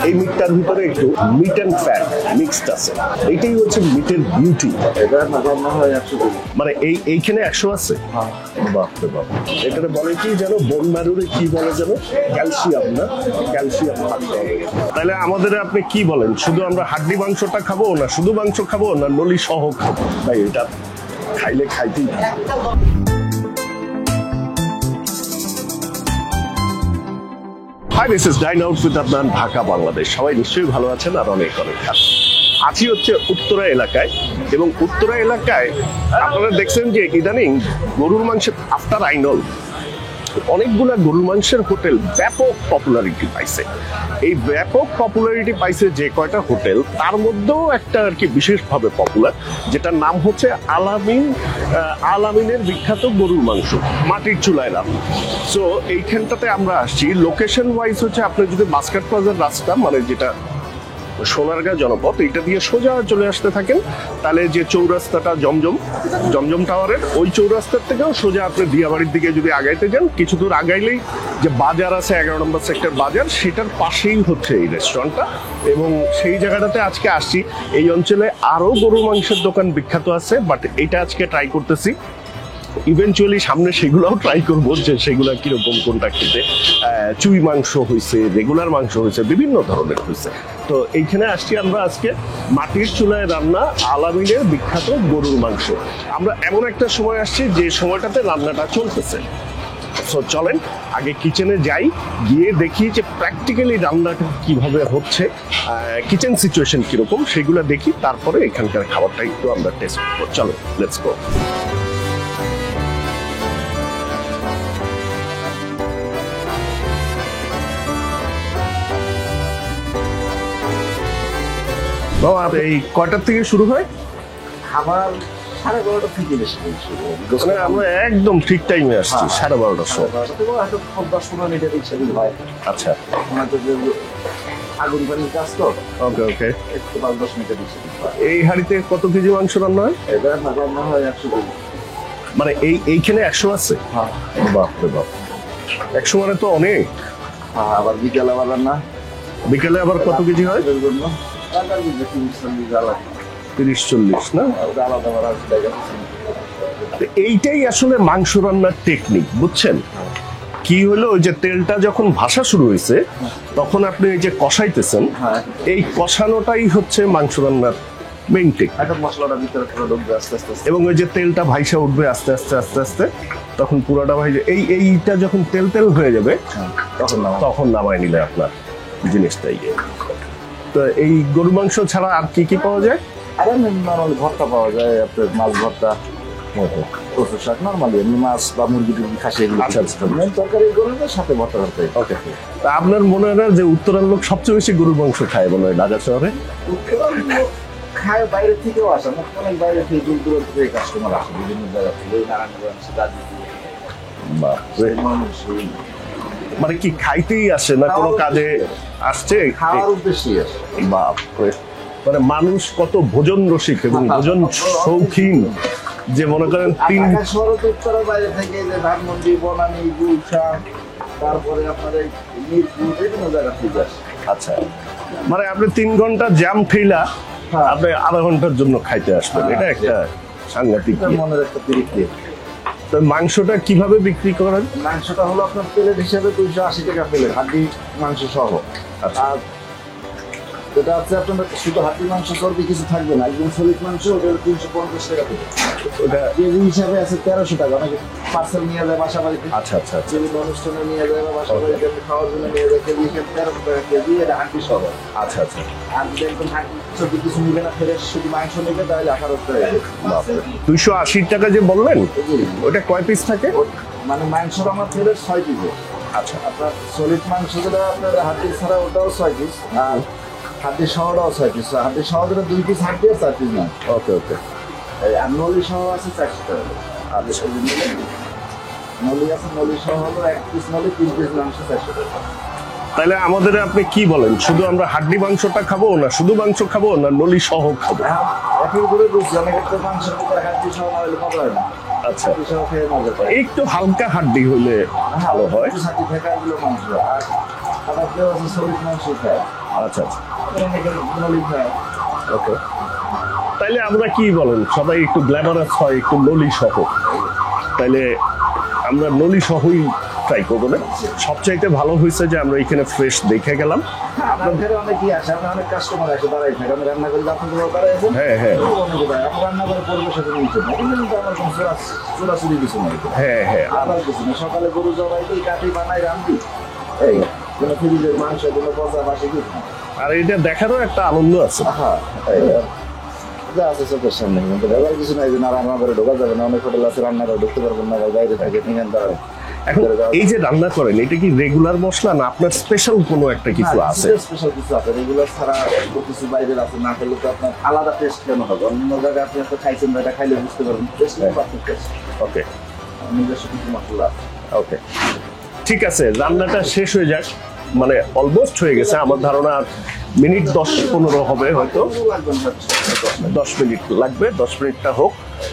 এই মিটটার ভিতরে একটু মিট অ্যান্ড ফ্যাট মিক্সড আছে, এটাই হচ্ছে মিটের বিউটি। মানে এইখানে 100 আছে। বাপরে বাপ, এখানে বলে কি যেন বোন ম্যারোরে কি বলে যেন ক্যালসিয়াম, না ক্যালসিয়াম থাকতে হবে। তাহলে আমাদের আপনি কি বলেন, শুধু আমরা হাড্ডি মাংসটা খাবো না শুধু মাংস খাবো না নলি সহ খাবো? ভাই এটা খাইলে খাইতেই থাকবে। Hi, this is dine out with Adnan, Dhaka Bangladesh. সবাই নিশ্চয়ই ভালো আছেন আর অনেক অনেক ভালো আছি। হচ্ছে উত্তরা এলাকায়, এবং উত্তরা এলাকায় আপনারা দেখছেন যে ইদানিং গরুর মাংসের আফটার আইনল অনেকগুলা গরুর মাংসের হোটেল ব্যাপক পপুলারিটি পাইছে। এই ব্যাপক পপুলারিটি পাইছে যে কয়টা হোটেল, তার মধ্যেও একটা আর কি বিশেষভাবে পপুলার, যেটার নাম হচ্ছে আলামিনের বিখ্যাত গরুর মাংস, মাটির চুলায় রান্না। সো এইখানটাতে আমরা আসছি লোকেশন ওয়াইজ হচ্ছে আপনি যদি মাস্কাট প্লাজার রাস্তা, মানে যেটা সোনারগাঁ জনপথ, এটা দিয়ে সোজা চলে আসতে থাকেন, তাহলে যে চৌরাস্তাটা জমজম টাওয়ারের ওই চৌরাস্তার থেকেও সোজা আপনি দিয়াবাড়ির দিকে যদি আগাইতে যান, কিছু দূর আগাইলেই যে বাজার আছে 11 নম্বর সেক্টর বাজার, সেটার পাশেই হচ্ছে এই রেস্টুরেন্টটা। এবং সেই জায়গাটাতে আজকে আসছি। এই অঞ্চলে আরো গরুর মাংসের দোকান বিখ্যাত আছে, বাট এটা আজকে ট্রাই করতেছি। ইভেনচুয়ালি সামনে সেগুলোও ট্রাই করবো যে সেগুলা কিরকম, কোনটা খেতে। চুই মাংস হয়েছে, রেগুলার মাংস হয়েছে, বিভিন্ন ধরনের হয়েছে। তো এইখানে আসছি আমরা আজকে মাটির চুলায় রান্না আলামিনের বিখ্যাত গরুর মাংস। আমরা এমন একটা সময় আসছি যে সময়টাতে রান্নাটা চলতেছে। সো চলেন আগে কিচেনে যাই, গিয়ে দেখি যে প্র্যাকটিক্যালি রান্নাটা কিভাবে হচ্ছে, কিচেন সিচুয়েশন কিরকম সেগুলো দেখি, তারপরে এখানকার খাবারটা একটু আমরা টেস্ট করবো। চলো, লেটস গো। এই কয়টার থেকে শুরু হয়? খাবার 12:30 থেকে বেশি শুরু হয়। আমরা একদম ঠিক টাইমে আসছি, 12:30টার সময়। 10-15 মিনিটের ইচ্ছা হয়। আচ্ছা, আগুন পানির কাজ তো। ওকে ওকে। একটু 5-10 মিনিটের ইচ্ছা হয়। এই হাঁড়িতে কত কেজি মাংস রান্না হয়? এবার রান্না হয় 100 কেজি। মানে এইখানে 100 আছে? হ্যাঁ। বাপরে বাপ, 100 মানে তো অনেক। হ্যাঁ, আবার বিকেলে আবার রান্না। বিকেলে আবার কত কেজি হয়? 30-40 না? এইটাই আসলে মাংস রান্নার টেকনিক, বুঝছেন? কি হলো, ওই যে তেলটা যখন ভাসা শুরু হয়েছে তখন আপনি এই যে কষাইতেছেন, এই কষানোটাই হচ্ছে মাংস রান্নার মেইন টেকনিক। মশলাটা ভিতরে পুরো ঢুকবে আস্তে আস্তে, এবং ওই যে তেলটা ভাইসা উঠবে আস্তে আস্তে আস্তে আস্তে, তখন পুরোটা ভাইসা এইটা যখন তেল তেল হয়ে যাবে তখন নামাই নিলে আপনার জিনিসটাই। তো এই গরু মাংস ছাড়া আর কি কি পাওয়া যায়? আরে নরমালি ভর্তা পাওয়া যায়, আপনার মাছ ভর্তা, কচু শাক, নরমালি এমনি মাছ বা মুরগি টুরগি খাসি এগুলো। আচ্ছা, মেন তরকারি গরুর সাথে ভর্তা করতে। ওকে। তা আপনার মনে হয় না যে উত্তরার লোক সবচেয়ে বেশি গরুর মাংস খায় মনে হয় ঢাকা শহরে? খায়, বাইরে থেকেও আসে, অনেক বাইরে থেকে দূর দূরান্ত থেকে কাস্টমার আসে বিভিন্ন জায়গা থেকে, নারায়ণগঞ্জ, গাজীপুর। মানে কি খাইতেই আসে না কোনো কাজে আসছে? খাওয়ার উদ্দেশ্যে আসে। বাপরে, মানে মানুষ কত ভোজন রসিক এবং ভোজন শৌখিন, যে মনে করেন উত্তরের বাইরে থেকে যে ধানমন্ডি, বনানী, গুলশান, তারপরে আপনাদের মিরপুর, বিভিন্ন জায়গা থেকে আসে। আচ্ছা, মানে আপনি 3 ঘন্টা জ্যাম ঠেলা আপনি আধা ঘন্টার জন্য খাইতে আসবেন, এটা একটা সাংঘাতিক মনের একটা তৃপ্তি। তো মাংসটা কিভাবে বিক্রি করেন? মাংসটা হলো আপনার প্লেট হিসাবে 280 টাকা প্লেট, হাড্ডি মাংস সহ। আর এটা আছে আপনার শুধু হাড্ডি মাংস, চর্বি কিছু থাকবে না, একদম সলিড মাংস, ওটা 350 টাকা প্লেট। ওটা কেজি হিসাবে আছে 1300 টাকা। অনেকে পার্সেল নিয়ে যায় বাসা বাড়িতে। আচ্ছা আচ্ছা আচ্ছা। বিভিন্ন অনুষ্ঠানে নিয়ে যায় বা বাসা বাড়িতে খাওয়ার জন্য নিয়ে যায়, কেজি হিসাবে 1300 টাকা কেজি, এটা হাড্ডি সহ। আচ্ছা আচ্ছা। আর যদি একদম হাড্ডি চর্বি কিছু নিবে না, ফ্রেশ শুধু মাংস নেবে, তাহলে 1800 টাকা। 280 টাকা যে বললেন, ওটা কয় পিস থাকে? মানে মাংস আমার ফেলে 6 পিস। আচ্ছা, আপনার সলিড মাংস যেটা আপনার হাড্ডি ছাড়া ওটাও 6 পিস, আর হাড্ডি সহটাও 6 পিস। হাড্ডি সহ যেটা 2 পিস হাড্ডি আর 4 পিস না। ওকে ওকে। আর নলি সহ আছে 400 টাকা। আর নলি আছে, নলি সহ হলো 1 পিস নলি, 3 পিস মাংস 400 টাকা। তাহলে আমাদের আপনি কি বলেন, শুধু আমরা হাড্ডি মাংসটা খাবো না শুধু মাংস খাবো না নলি সহ খাবো? এখন করে বুঝছি, অনেক একটা মাংসের ভিতরে হাড্ডি সহ না হলে মজা হয় না। আচ্ছা, হাড্ডি সহ খেয়ে মজা পায়। একটু হালকা হাড্ডি হলে ভালো হয়। হাড্ডি ফেকারগুলো মাংস, আর আবার কেউ আছে সলিড মাংস খায়। আচ্ছা আচ্ছা, নলিন ভাই ওকে। তাইলে আমরা কি বলেন, সবাই একটু গ্ল্যামারাস হয়, একটু নলি সহ, তাইলে আমরা নলি সহই ট্রাই করবো না? সবচাইতে ভালো হয়েছে যে আমরা এখানে ফ্রেশ দেখে গেলাম। আপনার ঘরে অনেকই আসে, আপনার অনেক কাস্টমার আসে দাঁড়াই থাকে, আমি রান্না করি আপনার ঘরে দাঁড়াই আছেন। হ্যাঁ, হ্যাঁ। আপনি রান্না করে পরিবেশ সাথে নিয়েছেন না, কিন্তু আমার কোনো চোরাচুরি কিছু নাই। হ্যাঁ হ্যাঁ, আবার কিছু না, সকালে গরু জবাই দিই, কাটি বানাই রান্ধি, এই কোনো ফ্রিজের মাংস কোনো পচা বাসি কিছু না। আর এটা দেখারও একটা আনন্দ আছে। হ্যাঁ, এই যা আছে চোখের সামনে, কিন্তু ব্যাপার কিছু নাই যে না রান্না করে ঢোকা যাবে না। অনেক হোটেল আছে রান্না করে ঢুকতে পারবেন না, বাইরে থাকে এখানে দাঁড়ায়। এখন এই যে রান্না করেন, এটা কি রেগুলার মশলা না আপনার স্পেশাল কোনো একটা কিছু আছে? স্পেশাল কিছু আছে, রেগুলার ছাড়া কিছু বাইরের আছে, না খেলে তো আপনার আলাদা টেস্ট কেন হবে? অন্য জায়গায় আপনি একটা খাইছেন বা এটা খাইলে বুঝতে পারবেন টেস্ট পারফেক্ট টেস্ট। ওকে নিজস্ব কিছু মশলা আছে। ওকে, ঠিক আছে, রান্নাটা শেষ হয়ে যাক, মানে অলমোস্ট হয়ে গেছে আমার ধারণা। মিনিট 10-15 হবে হয়তো, 10 মিনিট লাগবে, 10 মিনিটটা হোক,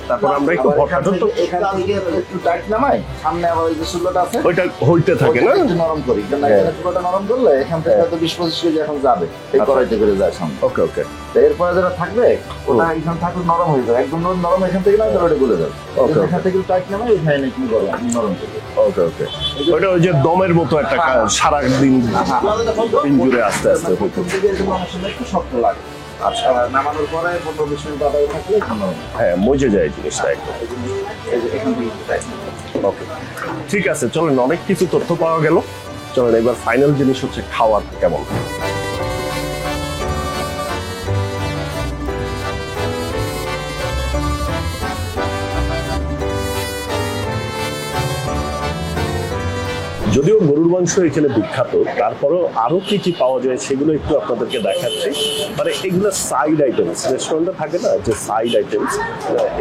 তারপর আমরা একটু ভর্তাটা তো এখান থেকে একটু টাইট নামাই, সামনে আবার ওই যে চুলাটা আছে ওইটা হইতে থাকে না? ওইটা একটু নরম করি, কারণ এখানে চুলাটা নরম করলে এখান থেকে হয়তো 20-25 কেজি এখন যাবে এই কড়াইতে করে যায় সামনে। ওকে ওকে, তো এরপরে যেটা থাকবে ওটা এখান থাকলে নরম হয়ে যাবে, একদম নরম এখান থেকে না ওটা গলে যাবে। Okay, এখান থেকে একটু টাইট নামাই, এখানে একটু গরম নরম করবে। ওকে ওকে, ওইটা ওই যে দমের মতো একটা সারাদিন দিন জুড়ে আস্তে আস্তে হইতে প্রথম দিকে এরকম আমার সঙ্গে একটু শক্ত লাগে। আচ্ছা, নামানোর পরে 15-20 মিনিট বাদে থাকলে নরম। হ্যাঁ মজে যায় জিনিসটা একদম। এই যে এখান থেকে একটু টাইট। ওকে, ঠিক আছে, চলেন, অনেক কিছু তথ্য পাওয়া গেল, চলেন এবার ফাইনাল জিনিস হচ্ছে খাওয়ার কেমন। যদিও গরুর মাংস এখানে বিখ্যাত, তারপরেও আরো কি কি পাওয়া যায় সেগুলো একটু আপনাদেরকে দেখাচ্ছি। মানে এগুলো সাইড আইটেমস, রেস্টুরেন্টে থাকে না যে সাইড আইটেমস।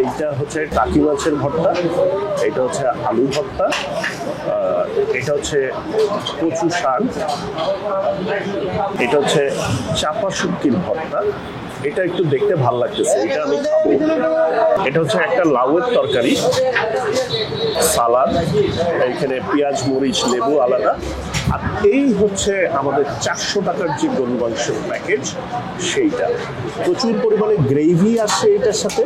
এইটা হচ্ছে টাকি মাছের ভর্তা, এটা হচ্ছে আলু ভর্তা, এটা হচ্ছে কচু শাক, এটা হচ্ছে চাপা শুটকির ভর্তা। এটা একটু দেখতে ভালো লাগতেছে, এটা আমি খাবো। এটা হচ্ছে একটা লাউয়ের তরকারি, সালাদ, এখানে পেঁয়াজ মরিচ লেবু আলাদা। আর এই হচ্ছে আমাদের 400 টাকার যে গরুর মাংসের প্যাকেজ, সেইটা প্রচুর পরিমাণে গ্রেভি আসে এটার সাথে,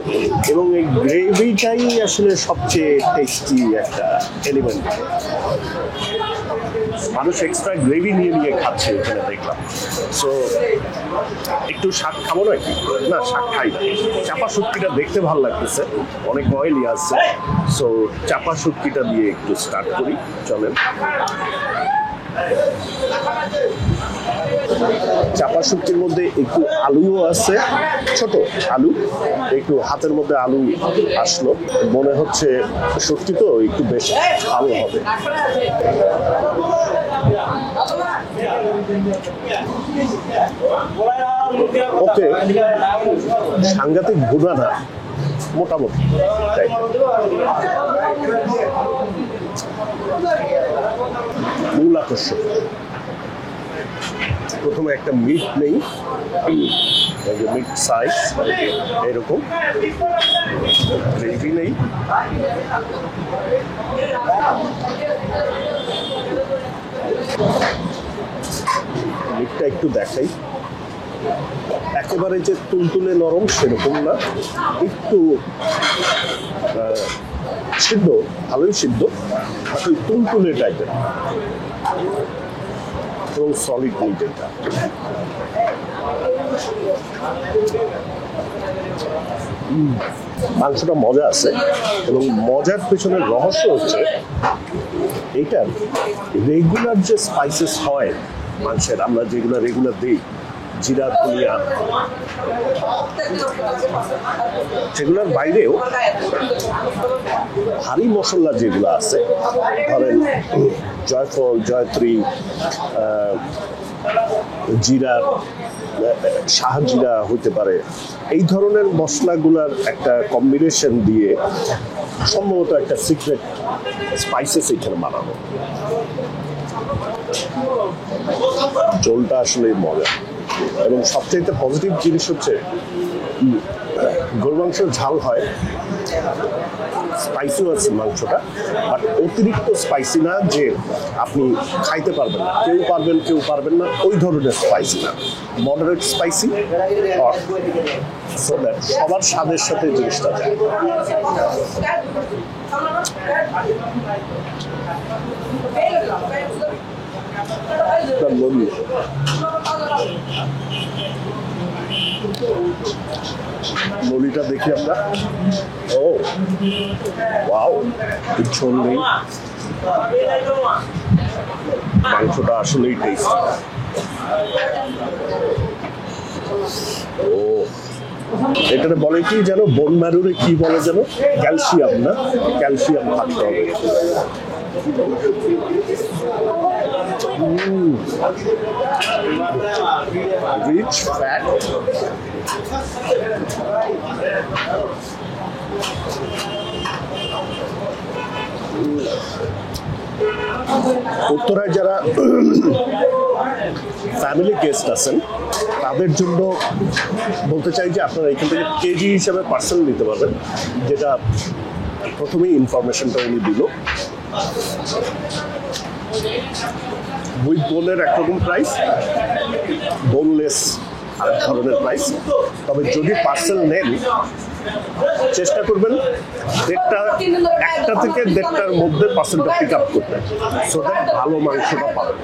এবং এই গ্রেভিটাই আসলে সবচেয়ে টেস্টি একটা এলিমেন্ট। মানুষ এক্সট্রা গ্রেভি নিয়ে নিয়ে খাচ্ছে এখানে দেখলাম। সো একটু শাক খাবো নাকি? না, শাক খাই না। চাপা শুটকিটা দেখতে ভালো লাগতেছে, অনেক অয়েলি আছে। সো চাপা শুটকিটা দিয়ে একটু স্টার্ট করি, চলেন। চাপা শুটকির মধ্যে একটু আলুও আছে, ছোট আলু, একটু হাতের মধ্যে আলু আসলো, মনে হচ্ছে শুটকি তো একটু বেশ ভালো হবে। ওকে, সাংঘাতিক ভুনা না, মোটামুটি তাই। মূল আকর্ষণ প্রথমে একটা মিট নেই, মিট সাইজ এরকম, গ্রেভি নেই, মিটটা একটু দেখাই। একেবারে যে তুলতুলে নরম সেরকম না, একটু সিদ্ধ, ভালোই সিদ্ধ, আসলে তুলতুলে টাইপের, এবং সলিড মিট এটা। মাংসটা মজা আছে, এবং মজার পেছনের রহস্য হচ্ছে এইটার রেগুলার যে স্পাইসেস হয় মাংসের, আমরা যেগুলো রেগুলার দিই, জিরা ধনিয়া, সেগুলোর বাইরেও ভারী মশলা যেগুলো আছে, ধরেন জয়ফল, জয়ত্রী, জিরা, শাহজিরা হইতে পারে, এই ধরনের মশলাগুলার একটা কম্বিনেশন দিয়ে সম্ভবত একটা সিক্রেট স্পাইসেস এখানে বানানো। ঝোলটা আসলে মজা, এবং সবচেয়ে পজিটিভ জিনিস হচ্ছে গরু মাংস ঝাল হয়, স্পাইসিও আছে মাংসটা, বাট অতিরিক্ত স্পাইসি না যে আপনি খাইতে পারবেন না, কেউ পারবেন কেউ পারবেন না, ওই ধরনের স্পাইসি না, মডারেট স্পাইসি, সো দ্যাট সবার স্বাদের সাথে জিনিসটা যায়। নলিটা দেখি আমরা। ও ওয়াও, ঝোল নেই, মাংসটা আসলেই টেস্টি। ও এটাতে বলে কি যেন, বোন ম্যারোরে কি বলে যেন, ক্যালসিয়াম না, ক্যালসিয়াম থাকতে হবে। রিচ ফ্যাট, উত্তরায় যারা ফ্যামিলি গেস্ট আছেন তাদের জন্য বলতে চাই যে আপনারা এখান থেকে কেজি হিসাবে পার্সেল নিতে পারবেন, যেটা প্রথমেই ইনফরমেশনটা উনি দিল। উইথ বোনের একরকম প্রাইস, বোনলেস আরেক ধরনের প্রাইস। তবে যদি পার্সেল নেন চেষ্টা করবেন একটা থেকে দেড়টার মধ্যে পার্সেলটা পিক আপ করতে, সো দ্যাট ভালো মাংসটা পাবেন।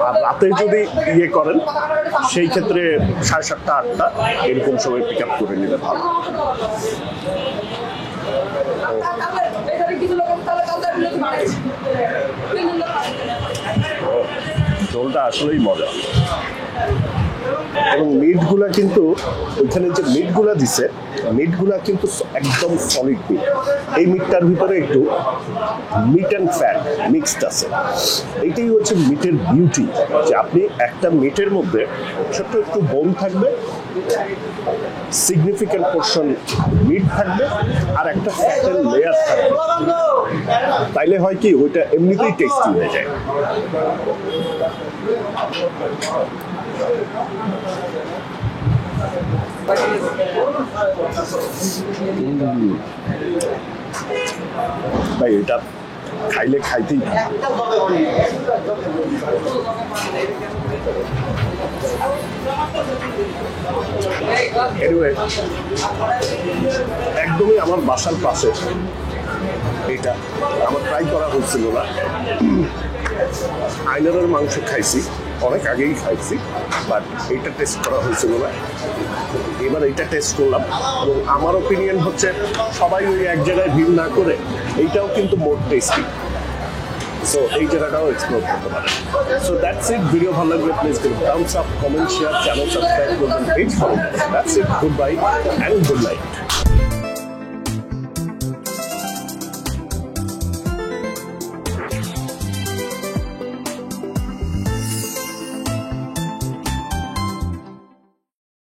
আর রাতে যদি ইয়ে করেন সেই ক্ষেত্রে 7:30 8টা এরকম সময় পিক আপ করে নিলে ভালো। ঝোলটা আসলেই মজা, এবং মিটগুলা কিন্তু ওইখানে যে মিটগুলা দিছে, মিটগুলা কিন্তু একদম সলিড মিট। এই মিটটার ভিতরে একটু মিট অ্যান্ড ফ্যাট মিক্সড আছে। এইটাই হচ্ছে মিটের বিউটি, যে আপনি একটা মিটের মধ্যে ছোট্ট একটু বোন থাকবে, সিগনিফিক্যান্ট পোর্শন মিট থাকবে, আর একটা ফ্যাটের লেয়ার থাকবে। তাইলে হয় কি, ওইটা এমনিতেই টেস্টি হয়ে যায়। ভাই এটা খাইলে খাইতেই এনিওয়ে, একদমই আমার বাসার পাশে। এটা আমার ট্রাই করা হচ্ছিল না। আইনারের মাংস খাইছি, অনেক আগেই খাইছি, বাট এইটা টেস্ট করা হয়েছিল না। এবার এইটা টেস্ট করলাম, এবং আমার ওপিনিয়ন হচ্ছে সবাই ওই এক জায়গায় ভিড় না করে এইটাও কিন্তু মোর টেস্টি। সো এই জায়গাটাও এক্সপ্লোর করতে পারেন। So that's it. ভিডিও ভালো লাগলে please give Thums up, comment, share, channel subscribe করবেন, পেজ ফলো করবেন। That's it. Good bye and good night.